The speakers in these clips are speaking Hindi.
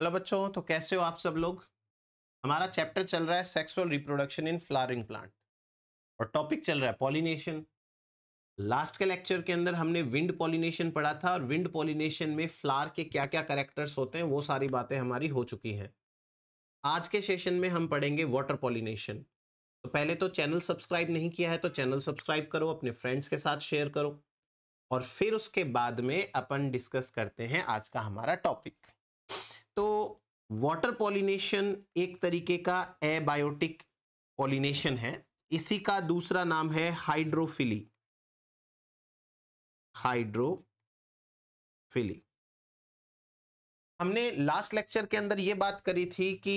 हेलो बच्चों, तो कैसे हो आप सब लोग। हमारा चैप्टर चल रहा है sexual reproduction in flowering plant और टॉपिक चल रहा है पॉलिनेशन। लास्ट के लेक्चर के अंदर हमने विंड पॉलिनेशन पढ़ा था और विंड पॉलिनेशन में फ्लावर के क्या क्या कैरेक्टर्स होते हैं वो सारी बातें हमारी हो चुकी हैं। आज के सेशन में हम पढ़ेंगे वाटर पॉलिनेशन। तो पहले तो चैनल सब्सक्राइब नहीं किया है तो चैनल सब्सक्राइब करो, अपने फ्रेंड्स के साथ शेयर करो और फिर उसके बाद में अपन डिस्कस करते हैं आज का हमारा टॉपिक। तो वाटर पॉलिनेशन एक तरीके का एबायोटिक पॉलिनेशन है। इसी का दूसरा नाम है हाइड्रोफिली। हाइड्रोफिली हमने लास्ट लेक्चर के अंदर यह बात करी थी कि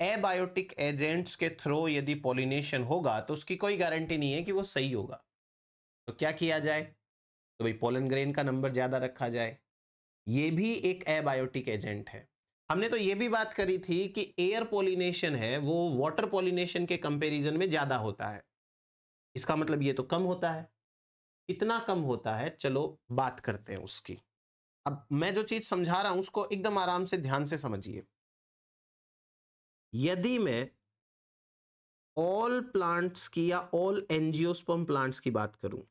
एबायोटिक एजेंट्स के थ्रू यदि पॉलिनेशन होगा तो उसकी कोई गारंटी नहीं है कि वो सही होगा। तो क्या किया जाए, तो भाई पोलन ग्रेन का नंबर ज्यादा रखा जाए। ये भी एक एबायोटिक एजेंट है। हमने तो ये भी बात करी थी कि एयर पॉलिनेशन है वो वाटर पॉलिनेशन के कंपैरिजन में ज्यादा होता है। इसका मतलब ये तो कम होता है। कितना कम होता है, चलो बात करते हैं उसकी। अब मैं जो चीज समझा रहा हूं उसको एकदम आराम से ध्यान से समझिए। यदि मैं ऑल प्लांट्स की या ऑल एंजियोस्पर्म प्लांट्स की बात करूं,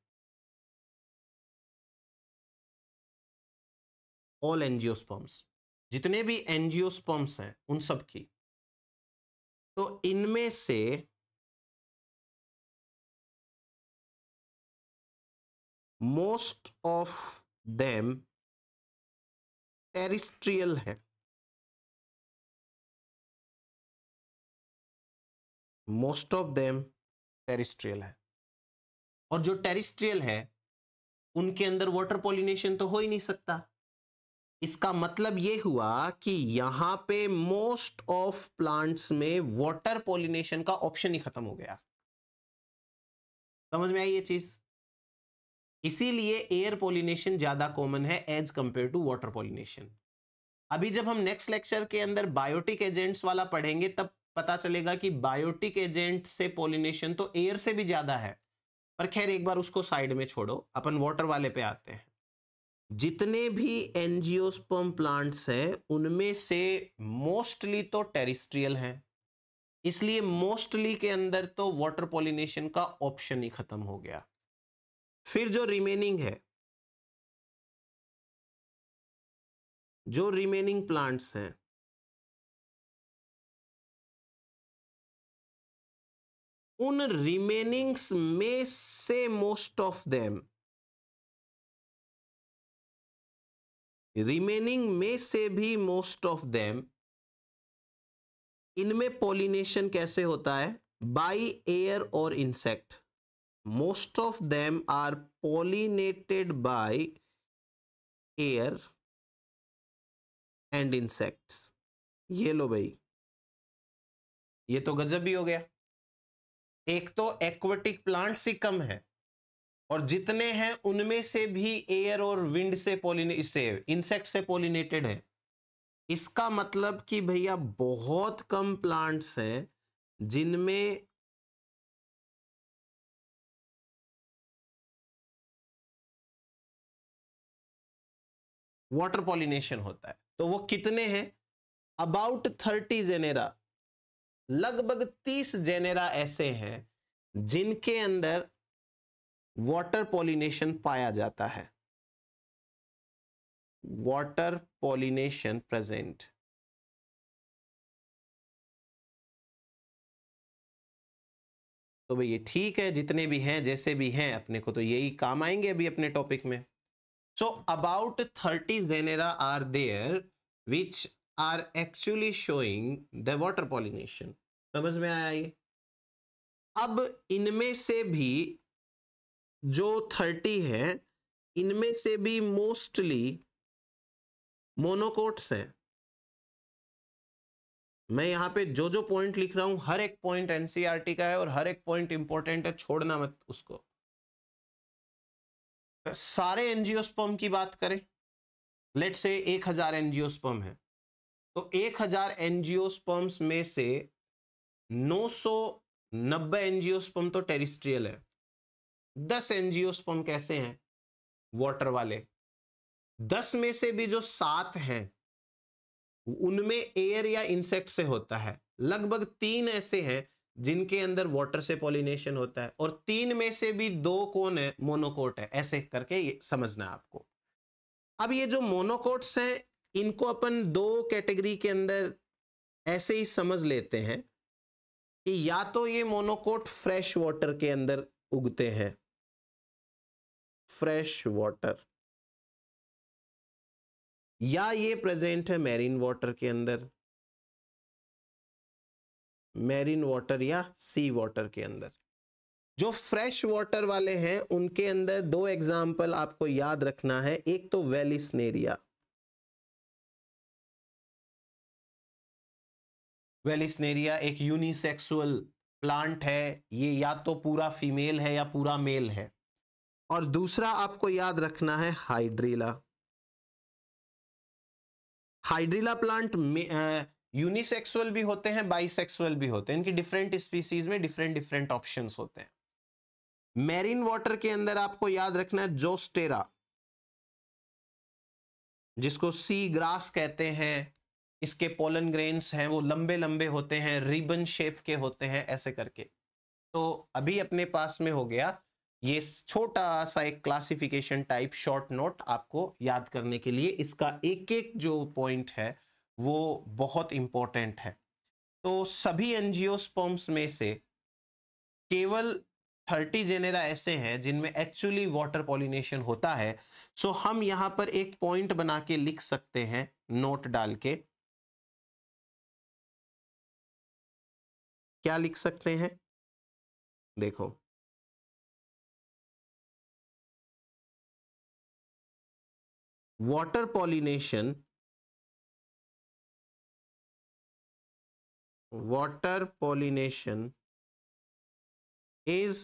ऑल एंजियोस्पर्म्स, जितने भी एंजियोस्पर्म्स हैं उन सब की, तो इनमें से मोस्ट ऑफ देम टेरिस्ट्रियल है। मोस्ट ऑफ देम टेरिस्ट्रियल है। और जो टेरिस्ट्रियल है उनके अंदर वाटर पॉलिनेशन तो हो ही नहीं सकता। इसका मतलब यह हुआ कि यहां पे मोस्ट ऑफ प्लांट्स में वाटर पॉलिनेशन का ऑप्शन ही खत्म हो गया। समझ में आई ये चीज। इसीलिए एयर पॉलिनेशन ज्यादा कॉमन है as compare to water pollination. अभी जब हम नेक्स्ट लेक्चर के अंदर बायोटिक एजेंट्स वाला पढ़ेंगे तब पता चलेगा कि बायोटिक एजेंट से पॉलिनेशन तो एयर से भी ज्यादा है। पर खैर एक बार उसको साइड में छोड़ो, अपन वाटर वाले पे आते हैं। जितने भी एंजियोस्पर्म प्लांट्स हैं उनमें से मोस्टली तो टेरिस्ट्रियल हैं। इसलिए मोस्टली के अंदर तो वाटर पॉलिनेशन का ऑप्शन ही खत्म हो गया। फिर जो रिमेनिंग है, जो रिमेनिंग प्लांट्स हैं, उन रिमेनिंग्स में से मोस्ट ऑफ देम, रिमेनिंग में से भी मोस्ट ऑफ देम, इनमें पॉलिनेशन कैसे होता है, बाय एयर और insect. Most of them are pollinated by air and insects. ये लो भाई, ये तो गजब ही हो गया। एक तो एक्वेटिक प्लांट्स ही कम है और जितने हैं उनमें से भी एयर और विंड से इंसेक्ट से पॉलिनेटेड है। इसका मतलब कि भैया बहुत कम प्लांट्स हैं जिनमें वाटर पॉलिनेशन होता है। तो वो कितने हैं, अबाउट 30 जेनेरा, लगभग 30 जेनेरा ऐसे हैं जिनके अंदर वाटर पॉलिनेशन पाया जाता है। Water pollination present. तो भाई ये ठीक है, जितने भी हैं जैसे भी हैं अपने को तो यही काम आएंगे अभी अपने टॉपिक में। So about 30 genera are there which are actually showing the water pollination. समझ में आया ये। अब इनमें से भी जो 30 है इनमें से भी मोस्टली मोनोकोट्स हैं। मैं यहां पे जो जो पॉइंट लिख रहा हूं हर एक पॉइंट एनसीईआरटी का है और हर एक पॉइंट इंपॉर्टेंट है, छोड़ना मत उसको। सारे एंजियोस्पर्म की बात करें, लेट से 1000 एंजियोस्पर्म है, तो 1000 एंजियोस्पर्म्स में से 990 एंजियोस्पर्म तो टेरिस्ट्रियल है। 10 एंजियोस्पर्म कैसे हैं, वाटर वाले। 10 में से भी जो 7 हैं उनमें एयर या इंसेक्ट से होता है। लगभग 3 ऐसे हैं जिनके अंदर वाटर से पॉलिनेशन होता है, और 3 में से भी 2 कौन है, मोनोकोट है। ऐसे करके ये समझना है आपको। अब ये जो मोनोकोट्स हैं, इनको अपन 2 कैटेगरी के अंदर ऐसे ही समझ लेते हैं कि या तो ये मोनोकोट फ्रेश वाटर के अंदर उगते हैं, फ्रेश वाटर, या ये प्रेजेंट है मैरीन वाटर के अंदर, मैरीन वाटर या सी वाटर के अंदर। जो फ्रेश वाटर वाले हैं उनके अंदर 2 एग्जाम्पल आपको याद रखना है। एक तो वेलिस्नेरिया, वेलिस्नेरिया एक यूनिसेक्सुअल प्लांट है, ये या तो पूरा फीमेल है या पूरा मेल है। और दूसरा आपको याद रखना है हाइड्रिला। हाइड्रिला प्लांट यूनिसेक्सुअल भी होते हैं, बाइसेक्सुअल भी होते हैं। इनकी डिफरेंट स्पीसीज में डिफरेंट डिफरेंट ऑप्शंस होते हैं। मैरीन वाटर के अंदर आपको याद रखना है जोस्टेरा, जिसको सी ग्रास कहते हैं। इसके पोलन ग्रेन्स हैं वो लंबे लंबे होते हैं, रिबन शेप के होते हैं, ऐसे करके। तो अभी अपने पास में हो गया ये छोटा सा एक क्लासिफिकेशन टाइप शॉर्ट नोट आपको याद करने के लिए। इसका एक एक जो पॉइंट है वो बहुत इंपॉर्टेंट है। तो सभी एंजियोस्पर्म्स में से केवल 30 जेनेरा ऐसे हैं जिनमें एक्चुअली वाटर पॉलिनेशन होता है। सो हम यहां पर एक पॉइंट बना के लिख सकते हैं, नोट डाल के। क्या लिख सकते हैं, देखो, water pollination, water pollination is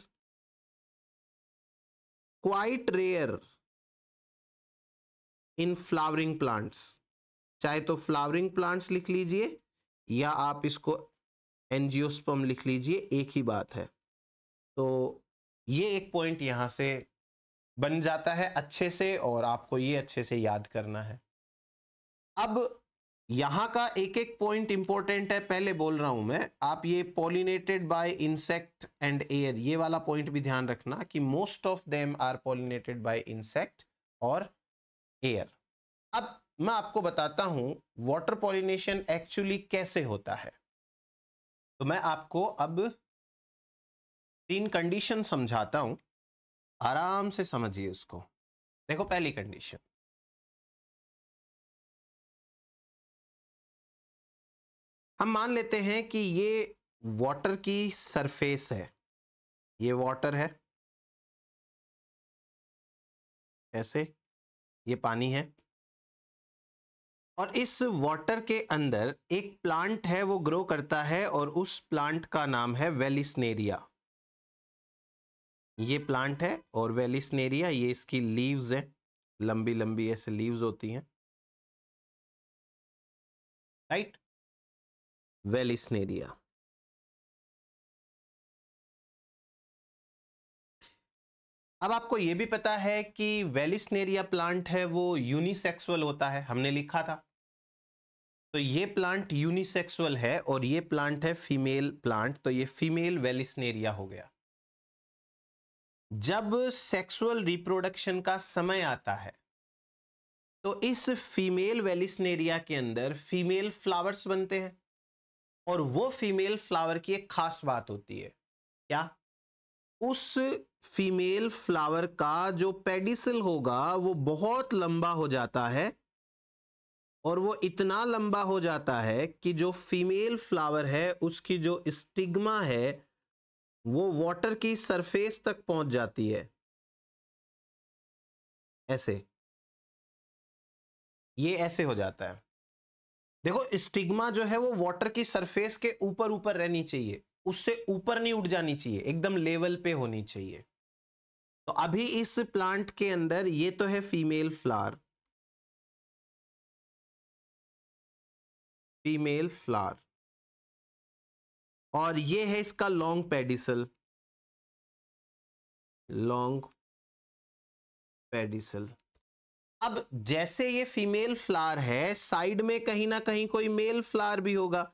quite rare in flowering plants। चाहे तो फ्लावरिंग प्लांट्स लिख लीजिए या आप इसको एंजियोस्पर्म लिख लीजिए, एक ही बात है। तो ये एक पॉइंट यहां से बन जाता है अच्छे से, और आपको ये अच्छे से याद करना है। अब यहां का एक एक पॉइंट इंपॉर्टेंट है, पहले बोल रहा हूं मैं। आप ये pollinated by insect and air, ये वाला पॉइंट भी ध्यान रखना कि most of them are pollinated by insect और एयर। अब मैं आपको बताता हूं वाटर पॉलिनेशन एक्चुअली कैसे होता है। तो मैं आपको अब 3 कंडीशन समझाता हूं, आराम से समझिए उसको। देखो, पहली कंडीशन, हम मान लेते हैं कि ये वाटर की सरफेस है, ये वाटर है, ऐसे ये पानी है, और इस वाटर के अंदर एक प्लांट है, वो ग्रो करता है, और उस प्लांट का नाम है वेलिस्नेरिया। ये प्लांट है और वेलिस्नेरिया, ये इसकी लीव्स है, लंबी लंबी ऐसे लीव्स होती हैं, राइट, वेलिस्नेरिया। अब आपको यह भी पता है कि वेलिस्नेरिया प्लांट है वो यूनिसेक्सुअल होता है, हमने लिखा था। तो ये प्लांट यूनिसेक्सुअल है और ये प्लांट है फीमेल प्लांट, तो ये फीमेल वेलिस्नेरिया हो गया। जब सेक्सुअल रिप्रोडक्शन का समय आता है तो इस फीमेल वेलिस्नेरिया के अंदर फीमेल फ्लावर्स बनते हैं, और वो फीमेल फ्लावर की एक खास बात होती है, क्या, उस फीमेल फ्लावर का जो पेडिसल होगा वो बहुत लंबा हो जाता है, और वो इतना लंबा हो जाता है कि जो फीमेल फ्लावर है उसकी जो स्टिग्मा है वो वाटर की सरफेस तक पहुंच जाती है, ऐसे, ये ऐसे हो जाता है। देखो, स्टिग्मा जो है वो वाटर की सरफेस के ऊपर ऊपर रहनी चाहिए, उससे ऊपर नहीं उठ जानी चाहिए, एकदम लेवल पे होनी चाहिए। तो अभी इस प्लांट के अंदर ये तो है फीमेल फ्लावर, फीमेल फ्लावर, और ये है इसका लॉन्ग पेडिसल, लॉन्ग पेडिसल। अब जैसे ये फीमेल फ्लावर है, साइड में कहीं ना कहीं कोई मेल फ्लावर भी होगा।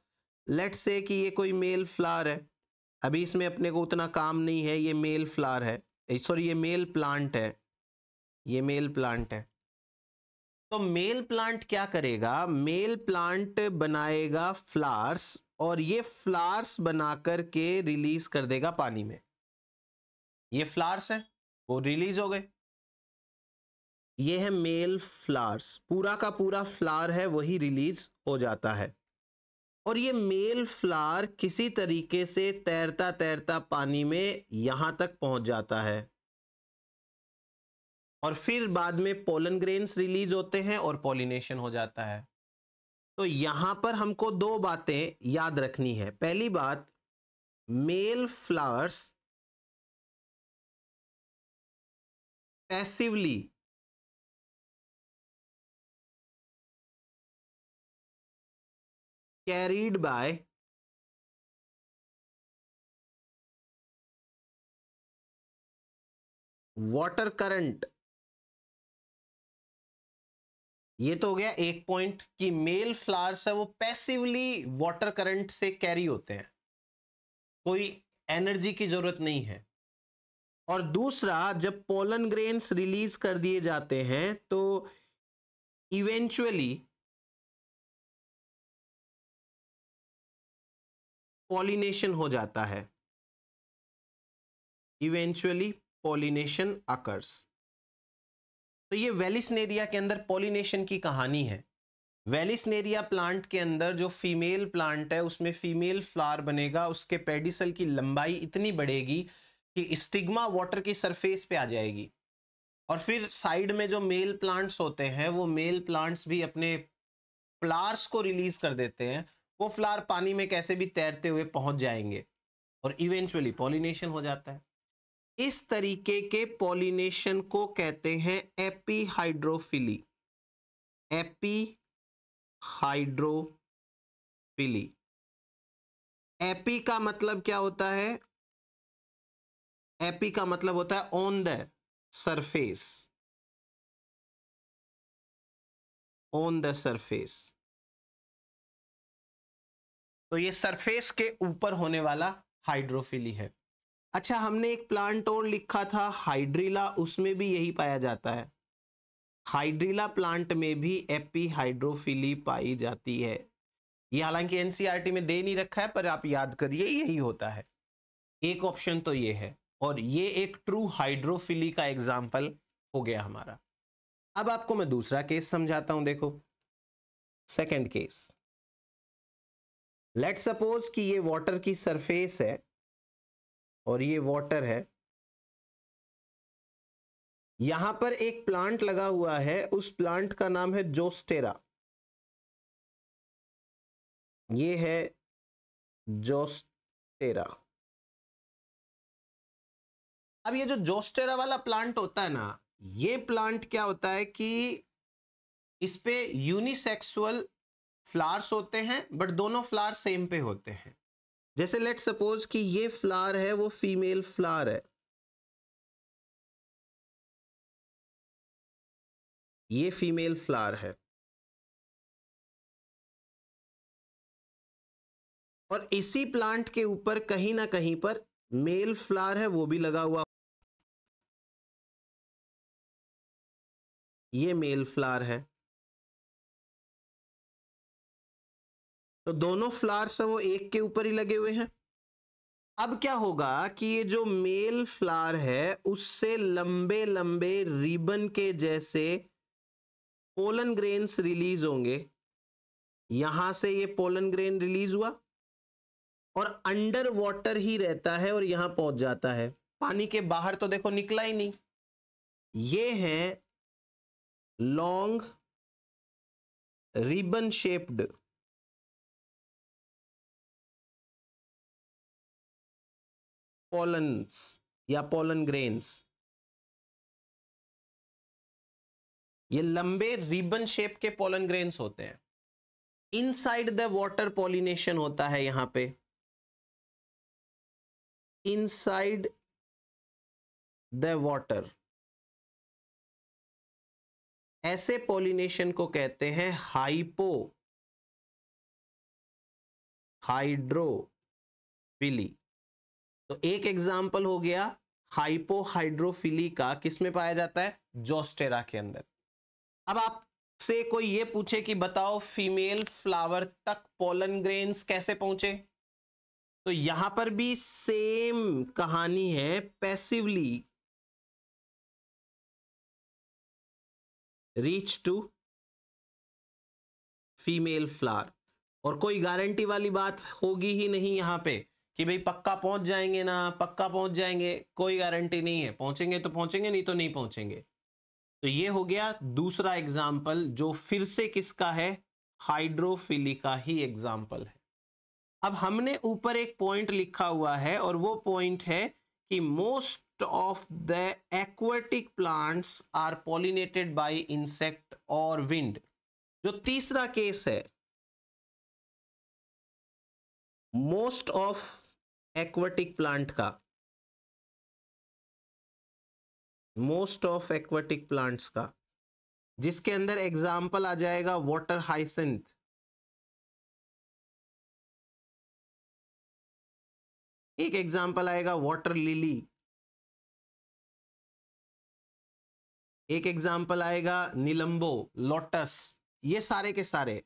लेट्स से कि ये कोई मेल फ्लावर है, अभी इसमें अपने को उतना काम नहीं है, ये मेल फ्लावर है, सॉरी ये मेल प्लांट है, ये मेल प्लांट है। तो मेल प्लांट क्या करेगा, मेल प्लांट बनाएगा फ्लावर्स, और ये फ्लावर्स बना करके रिलीज कर देगा पानी में। ये फ्लावर्स है, वो रिलीज हो गए। ये है मेल फ्लावर्स, पूरा का पूरा फ्लावर है वही रिलीज हो जाता है। और ये मेल फ्लावर किसी तरीके से तैरता तैरता पानी में यहां तक पहुंच जाता है, और फिर बाद में पोलन ग्रेन्स रिलीज होते हैं और पॉलिनेशन हो जाता है। तो यहां पर हमको दो बातें याद रखनी है। पहली बात, male flowers passively carried by water current. ये तो हो गया एक पॉइंट कि मेल फ्लावर्स है वो पैसिवली वाटर करंट से कैरी होते हैं, कोई एनर्जी की जरूरत नहीं है। और दूसरा, जब पोलन ग्रेन्स रिलीज कर दिए जाते हैं तो इवेंचुअली पॉलिनेशन हो जाता है, इवेंचुअली पॉलिनेशन अकर्स। तो ये वेलिस्नेरिया के अंदर पॉलिनेशन की कहानी है। वेलिस्नेरिया प्लांट के अंदर जो फीमेल प्लांट है उसमें फीमेल फ्लावर बनेगा, उसके पेडिसल की लंबाई इतनी बढ़ेगी कि स्टिग्मा वाटर की सरफेस पे आ जाएगी, और फिर साइड में जो मेल प्लांट्स होते हैं वो मेल प्लांट्स भी अपने फ्लावर्स को रिलीज कर देते हैं। वो फ्लावर पानी में कैसे भी तैरते हुए पहुंच जाएंगे और इवेंचुअली पॉलिनेशन हो जाता है। इस तरीके के पॉलिनेशन को कहते हैं एपीहाइड्रोफिली, एपीहाइड्रोफिली। एपी का मतलब क्या होता है, एपी का मतलब होता है on the surface, on the surface. तो ये सरफेस के ऊपर होने वाला हाइड्रोफिली है। अच्छा, हमने एक प्लांट और लिखा था हाइड्रिला, उसमें भी यही पाया जाता है। हाइड्रिला प्लांट में भी एपीहाइड्रोफिली पाई जाती है। ये हालांकि एनसीईआरटी में दे नहीं रखा है, पर आप याद करिए यही होता है। एक ऑप्शन तो ये है, और ये एक ट्रू हाइड्रोफिली का एग्जाम्पल हो गया हमारा। अब आपको मैं दूसरा केस समझाता हूं, देखो सेकंड केस। लेट्स सपोज कि ये वाटर की सरफेस है और ये वाटर है, यहां पर एक प्लांट लगा हुआ है, उस प्लांट का नाम है जोस्टेरा। ये है जोस्टेरा। अब ये जो जोस्टेरा वाला प्लांट होता है ना, ये प्लांट क्या होता है कि इस पे यूनिसेक्सुअल फ्लावर्स होते हैं, बट दोनों फ्लावर सेम पे होते हैं। जैसे लेट सपोज कि ये फ्लावर है वो फीमेल फ्लावर है, ये फीमेल फ्लावर है, और इसी प्लांट के ऊपर कहीं ना कहीं पर मेल फ्लावर है वो भी लगा हुआ, ये मेल फ्लावर है। तो दोनों फ्लावर्स है वो एक के ऊपर ही लगे हुए हैं। अब क्या होगा कि ये जो मेल फ्लावर है उससे लंबे लंबे रिबन के जैसे पोलन ग्रेन्स रिलीज होंगे। यहां से ये पोलन ग्रेन रिलीज हुआ और अंडर वाटर ही रहता है और यहां पहुंच जाता है, पानी के बाहर तो देखो निकला ही नहीं। ये है लॉन्ग रिबन शेप्ड पोलन्स या पोलन ग्रेन्स। ये लंबे रिबन शेप के पोलन ग्रेन्स होते हैं। इनसाइड द वाटर पॉलिनेशन होता है यहां पे, इनसाइड द वाटर ऐसे पॉलिनेशन को कहते हैं हाइड्रोफिली। तो एक एग्जाम्पल हो गया हाइपोहाइड्रोफिली का, किसमें पाया जाता है? जोस्टेरा के अंदर। अब आपसे कोई ये पूछे कि बताओ फीमेल फ्लावर तक पोलन ग्रेन्स कैसे पहुंचे, तो यहां पर भी सेम कहानी है, passively reach to female flower. और कोई गारंटी वाली बात होगी ही नहीं यहां पे कि भाई पक्का पहुंच जाएंगे ना, पक्का पहुंच जाएंगे, कोई गारंटी नहीं है। पहुंचेंगे तो पहुंचेंगे, नहीं तो नहीं पहुंचेंगे। तो ये हो गया दूसरा एग्जाम्पल, जो फिर से किसका है? हाइड्रोफिली का ही एग्जाम्पल है। अब हमने ऊपर एक पॉइंट लिखा हुआ है, और वो पॉइंट है कि most of the aquatic plants are pollinated by insect और विंड। जो तीसरा केस है, मोस्ट ऑफ एक्वेटिक प्लांट का, मोस्ट ऑफ एक्वेटिक प्लांट्स का, जिसके अंदर एग्जाम्पल आ जाएगा वाटर हाइसिंथ, एक एग्जाम्पल आएगा वाटर लिली, एक एग्जाम्पल आएगा नीलंबो, लोटस, ये सारे के सारे।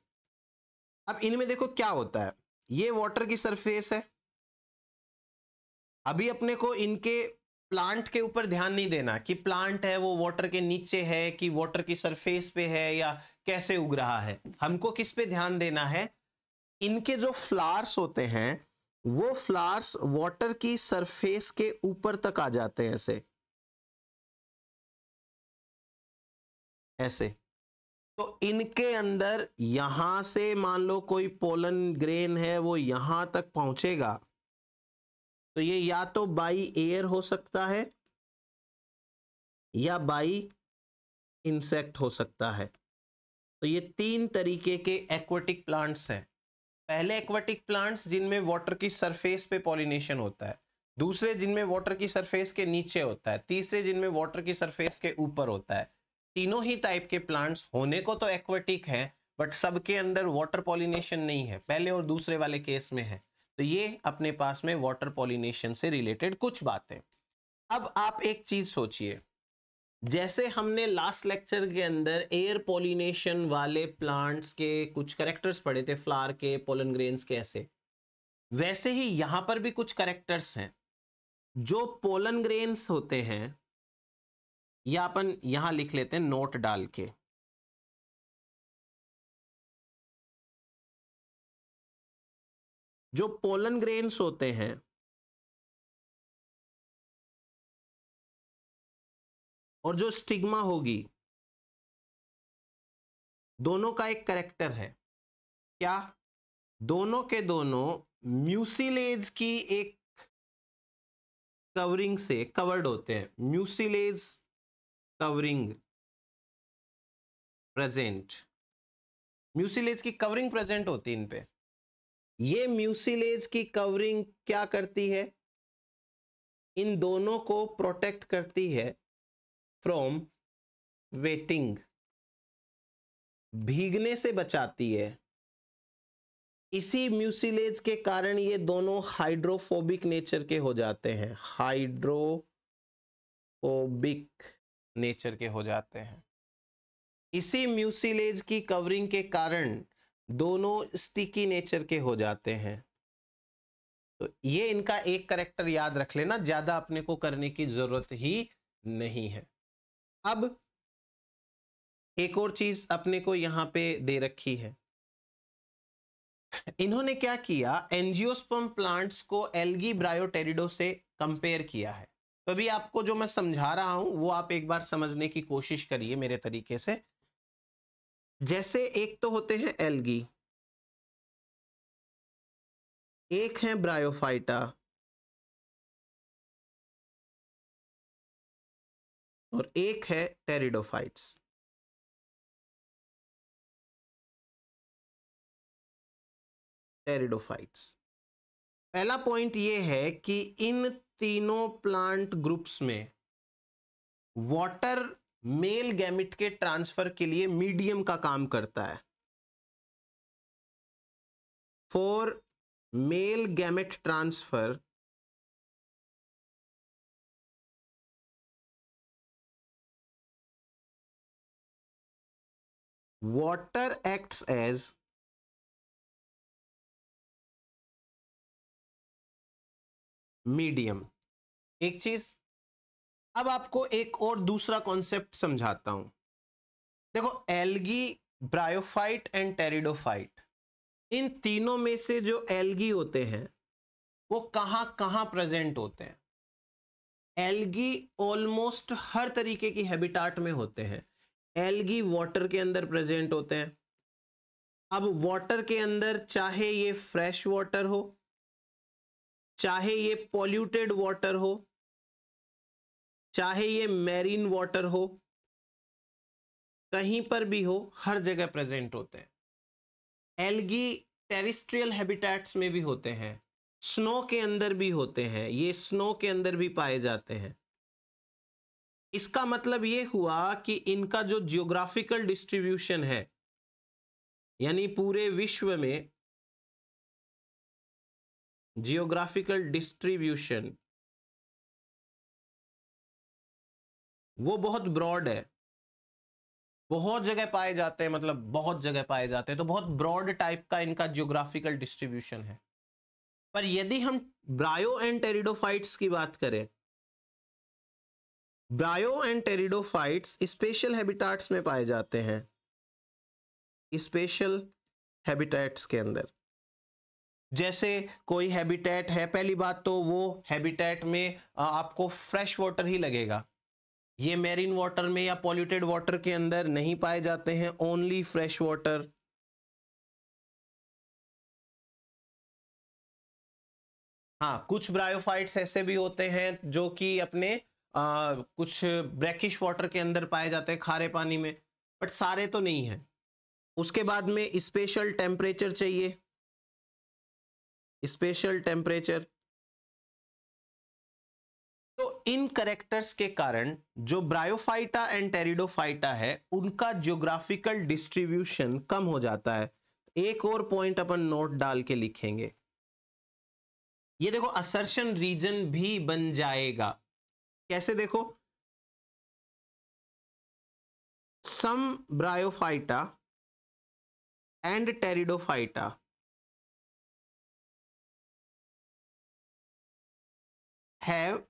अब इनमें देखो क्या होता है, ये वाटर की सरफेस है। अभी अपने को इनके प्लांट के ऊपर ध्यान नहीं देना कि प्लांट है वो वाटर के नीचे है कि वाटर की सरफेस पे है या कैसे उग रहा है। हमको किस पे ध्यान देना है? इनके जो फ्लावर्स होते हैं वो फ्लावर्स वाटर की सरफेस के ऊपर तक आ जाते हैं, ऐसे ऐसे। तो इनके अंदर यहां से मान लो कोई पोलन ग्रेन है वो यहां तक पहुंचेगा, तो ये या तो बाई एयर हो सकता है या बाई इंसेक्ट हो सकता है। तो ये तीन तरीके के एक्वेटिक प्लांट्स हैं। पहले एक्वेटिक प्लांट्स जिनमें वाटर की सरफेस पे पॉलिनेशन होता है, दूसरे जिनमें वाटर की सरफेस के नीचे होता है, तीसरे जिनमें वाटर की सरफेस के ऊपर होता है। तीनों ही टाइप के प्लांट्स होने को तो एक्वेटिक हैं, बट सबके अंदर वाटर पॉलिनेशन नहीं है, पहले और दूसरे वाले केस में है। तो ये अपने पास में वाटर पॉलिनेशन से रिलेटेड कुछ बातें। अब आप एक चीज सोचिए, जैसे हमने लास्ट लेक्चर के अंदर एयर पॉलिनेशन वाले प्लांट्स के कुछ कैरेक्टर्स पढ़े थे, फ्लावर के, पोलन ग्रेन्स के, ऐसे वैसे ही यहां पर भी कुछ कैरेक्टर्स हैं जो पोलन ग्रेन्स होते हैं, या अपन यहां लिख लेते हैं नोट डाल के। जो पोलन ग्रेन्स होते हैं और जो स्टिग्मा होगी, दोनों का एक कैरेक्टर है। क्या? दोनों के दोनों म्यूसिलेज की एक कवरिंग से कवर्ड होते हैं, म्यूसिलेज कवरिंग प्रेजेंट, म्यूसिलेज की कवरिंग प्रेजेंट होती है इन पे। ये म्यूसिलेज की कवरिंग क्या करती है? इन दोनों को प्रोटेक्ट करती है फ्रॉम वेटिंग, भीगने से बचाती है। इसी म्यूसिलेज के कारण ये दोनों हाइड्रोफोबिक नेचर के हो जाते हैं, हाइड्रोफोबिक नेचर के हो जाते हैं। इसी म्यूसिलेज की कवरिंग के कारण दोनों स्टिकी नेचर के हो जाते हैं। तो ये इनका एक कैरेक्टर याद रख लेना, ज्यादा अपने को करने की जरूरत ही नहीं है। अब एक और चीज अपने को यहां पे दे रखी है, इन्होंने क्या किया, एंजियोस्पर्म प्लांट्स को एल्गी ब्रायोटेरिडो से कंपेयर किया है। तो अभी आपको जो मैं समझा रहा हूं वो आप एक बार समझने की कोशिश करिए मेरे तरीके से। जैसे एक तो होते हैं एल्गी, एक है ब्रायोफाइटा, और एक है टेरिडोफाइट्स। टेरिडोफाइट्स। पहला पॉइंट ये है कि इन तीनों प्लांट ग्रुप्स में वाटर मेल गैमेट के ट्रांसफर के लिए मीडियम का काम करता है। For male gamete transfer water acts as medium. एक चीज, अब आपको एक और दूसरा कॉन्सेप्ट समझाता हूं। देखो, एल्गी, ब्रायोफाइट एंड टेरिडोफाइट, इन तीनों में से जो एल्गी होते हैं वो कहां कहां प्रेजेंट होते हैं? एल्गी ऑलमोस्ट हर तरीके की हैबिटाट में होते हैं। एल्गी वाटर के अंदर प्रेजेंट होते हैं। अब वाटर के अंदर चाहे ये फ्रेश वाटर हो, चाहे ये पॉल्यूटेड वाटर हो, चाहे ये मैरीन वाटर हो, कहीं पर भी हो, हर जगह प्रेजेंट होते हैं। एल्गी टेरेस्ट्रियल हैबिटेट्स में भी होते हैं, स्नो के अंदर भी होते हैं, ये स्नो के अंदर भी पाए जाते हैं। इसका मतलब ये हुआ कि इनका जो जियोग्राफिकल डिस्ट्रीब्यूशन है, यानी पूरे विश्व में जियोग्राफिकल डिस्ट्रीब्यूशन वो बहुत ब्रॉड है, बहुत जगह पाए जाते हैं, मतलब बहुत जगह पाए जाते हैं, तो बहुत ब्रॉड टाइप का इनका जियोग्राफिकल डिस्ट्रीब्यूशन है। पर यदि हम ब्रायो एंड टेरिडोफाइट्स की बात करें, ब्रायो एंड टेरिडोफाइट्स स्पेशल हैबिटाट्स में पाए जाते हैं, स्पेशल हैबिटेट्स के अंदर। जैसे कोई हैबिटेट है, पहली बात तो वो हैबिटेट में आपको फ्रेश वाटर ही लगेगा। ये मैरीन वाटर में या पॉल्यूटेड वाटर के अंदर नहीं पाए जाते हैं, ओनली फ्रेश वाटर। हाँ, कुछ ब्रायोफाइट्स ऐसे भी होते हैं जो कि अपने कुछ ब्रैकिश वाटर के अंदर पाए जाते हैं, खारे पानी में, बट सारे तो नहीं हैं। उसके बाद में स्पेशल टेम्परेचर चाहिए, स्पेशल टेम्परेचर। तो इन करेक्टर्स के कारण जो ब्रायोफाइटा एंड टेरिडोफाइटा है उनका ज्योग्राफिकल डिस्ट्रीब्यूशन कम हो जाता है। एक और पॉइंट अपन नोट डाल के लिखेंगे, ये देखो असर्शन रीजन भी बन जाएगा। कैसे? देखो, some bryophyta and pteridophyta have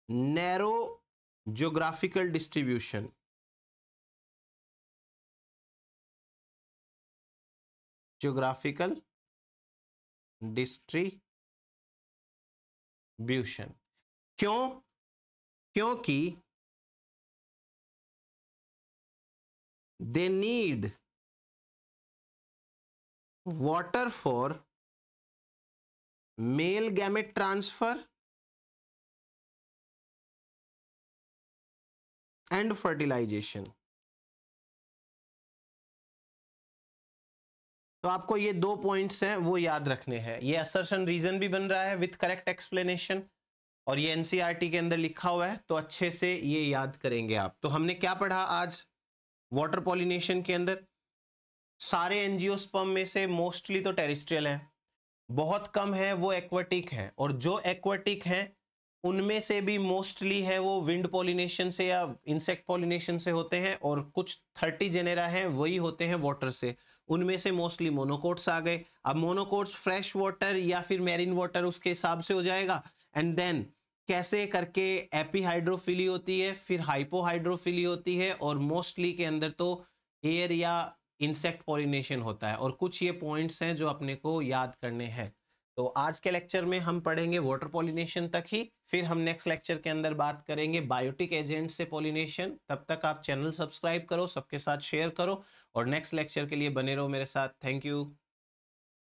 narrow geographical distribution. Geographical distribution क्यों? क्योंकि they need water for male gamete transfer and fertilization। तो आपको ये दो पॉइंट्स हैं वो याद रखने हैं। ये असर्शन रीजन भी बन रहा है विथ करेक्ट एक्सप्लेनेशन, और ये एनसीईआरटी के अंदर लिखा हुआ है, तो अच्छे से ये याद करेंगे आप। तो हमने क्या पढ़ा आज वाटर पॉलिनेशन के अंदर? सारे एंजियोस्पर्म में से मोस्टली तो टेरेस्ट्रियल है, बहुत कम है वो एक्वाटिक है, और जो एक्वाटिक हैं उनमें से भी मोस्टली है वो विंड पॉलिनेशन से या इंसेक्ट पॉलिनेशन से होते हैं, और कुछ 30 जेनेरा हैं वही होते हैं वाटर से। उनमें से मोस्टली मोनोकोट्स आ गए। अब मोनोकोट्स फ्रेश वाटर या फिर मैरीन वाटर उसके हिसाब से हो जाएगा। एंड देन कैसे करके एपीहाइड्रोफिली होती है, फिर हाइपोहाइड्रोफिली होती है, और मोस्टली के अंदर तो एयर या इंसेक्ट पॉलिनेशन होता है। और कुछ ये पॉइंट्स हैं जो अपने को याद करने हैं। तो आज के लेक्चर में हम पढ़ेंगे वाटर पॉलिनेशन तक ही, फिर हम नेक्स्ट लेक्चर के अंदर बात करेंगे बायोटिक एजेंट से पॉलिनेशन। तब तक आप चैनल सब्सक्राइब करो, सबके साथ शेयर करो, और नेक्स्ट लेक्चर के लिए बने रहो मेरे साथ। Thank you.